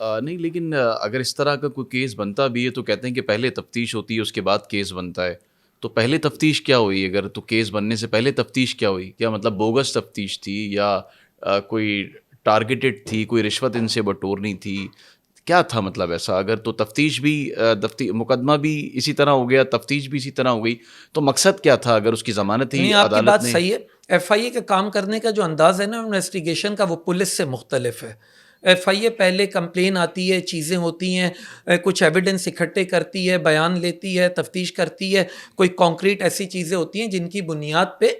نہیں لیکن اگر اس طرح کا کوئی کیس بنتا بھی ہے تو کہتے ہیں کہ پہلے تفتیش ہوتی ہے اس کے بعد کیس بنتا ہے. تو پہلے تفتیش کیا ہوئی؟ اگر تو کیس بننے سے پہلے تفتیش کیا ہوئی؟ کیا مطلب بوگس تفتیش تھی یا کوئی ٹارگیٹڈ تھی، کوئی رشوت ان سے بٹورنی تھی؟ کیا تھا مطلب ایسا؟ اگر تو تفتیش بھی مقدمہ بھی اسی طرح ہو گیا، تفتیش بھی اسی طرح ہو گئی، تو مقصد کیا تھا اگر اس کی ضمانت ہی نہیں، آپ کی عدالت بات نے؟ صحیح ہے. ایف آئی اے کا کام کرنے کا جو انداز ہے نا انویسٹیگیشن کا، وہ پولیس سے مختلف ہے. ایف آئی اے پہلے کمپلین آتی ہے، چیزیں ہوتی ہیں، کچھ ایویڈنس اکٹھے کرتی ہے، بیان لیتی ہے، تفتیش کرتی ہے، کوئی کانکریٹ ایسی چیزیں ہوتی ہیں جن کی بنیاد پہ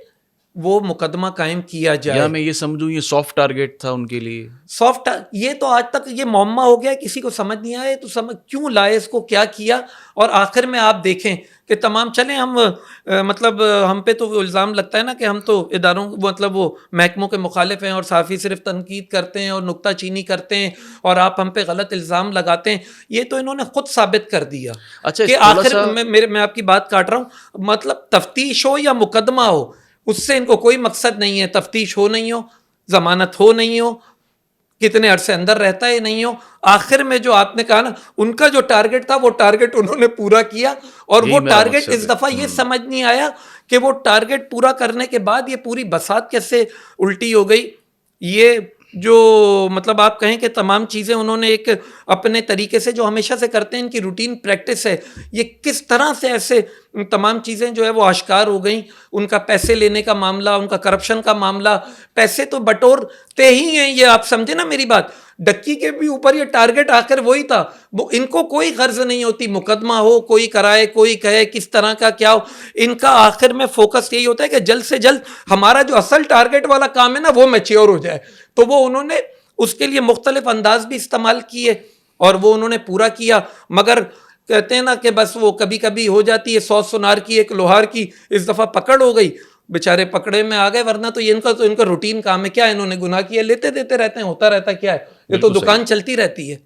وہ مقدمہ قائم کیا یا جائے. میں یہ سمجھوں یہ سافٹ ٹارگیٹ تھا ان کے لیے؟ سافٹ، یہ تو آج تک یہ معمہ ہو گیا، کسی کو سمجھ نہیں آیا تو سمجھ کیوں لائے اس کو، کیا کیا. اور آخر میں آپ دیکھیں کہ تمام چلیں ہم مطلب ہم پہ تو الزام لگتا ہے نا کہ ہم تو اداروں مطلب وہ محکموں کے مخالف ہیں اور صحافی صرف تنقید کرتے ہیں اور نکتہ چینی کرتے ہیں اور آپ ہم پہ غلط الزام لگاتے ہیں. یہ تو انہوں نے خود ثابت کر دیا اچھا کہ تھوڑا آخر سا میں آپ کی بات کاٹ رہا ہوں، مطلب تفتیش ہو یا مقدمہ ہو اس سے ان کو کوئی مقصد نہیں ہے. تفتیش ہو نہیں ہو، ضمانت ہو نہیں ہو، کتنے عرصے اندر رہتا ہے نہیں ہو، آخر میں جو آپ نے کہا نا ان کا جو ٹارگٹ تھا وہ ٹارگٹ انہوں نے پورا کیا. اور وہ یہی میرا ٹارگٹ مقصد اس ہے. دفعہ یہ سمجھ نہیں آیا کہ وہ ٹارگٹ پورا کرنے کے بعد یہ پوری بساط کیسے الٹی ہو گئی. یہ جو مطلب آپ کہیں کہ تمام چیزیں انہوں نے ایک اپنے طریقے سے جو ہمیشہ سے کرتے ہیں، ان کی روٹین پریکٹس ہے، یہ کس طرح سے ایسے تمام چیزیں جو ہے وہ آشکار ہو گئیں. ان کا پیسے لینے کا معاملہ، ان کا کرپشن کا معاملہ، پیسے تو بٹورتے ہی ہیں. یہ آپ سمجھے نا میری بات، ڈکی کے بھی اوپر یہ ٹارگٹ آخر وہی تھا. وہ ان کو کوئی غرض نہیں ہوتی مقدمہ ہو، کوئی کرائے، کوئی کہے کس طرح کا کیا ہو. ان کا آخر میں فوکس یہی ہوتا ہے کہ جلد سے جلد ہمارا جو اصل ٹارگٹ والا کام ہے نا وہ میچیور ہو جائے. تو وہ انہوں نے اس کے لیے مختلف انداز بھی استعمال کیے اور وہ انہوں نے پورا کیا. مگر کہتے ہیں نا کہ بس وہ کبھی کبھی ہو جاتی ہے 100 سنار کی ایک لوہار کی. اس دفعہ پکڑ ہو گئی، بیچارے پکڑے میں آ گئے، ورنہ تو یہ ان کا روٹین کام ہے. کیا انہوں نے گناہ کیا؟ لیتے دیتے رہتے ہیں، ہوتا رہتا کیا ہے، یہ تو بالکل صحیح. دکان چلتی رہتی ہے.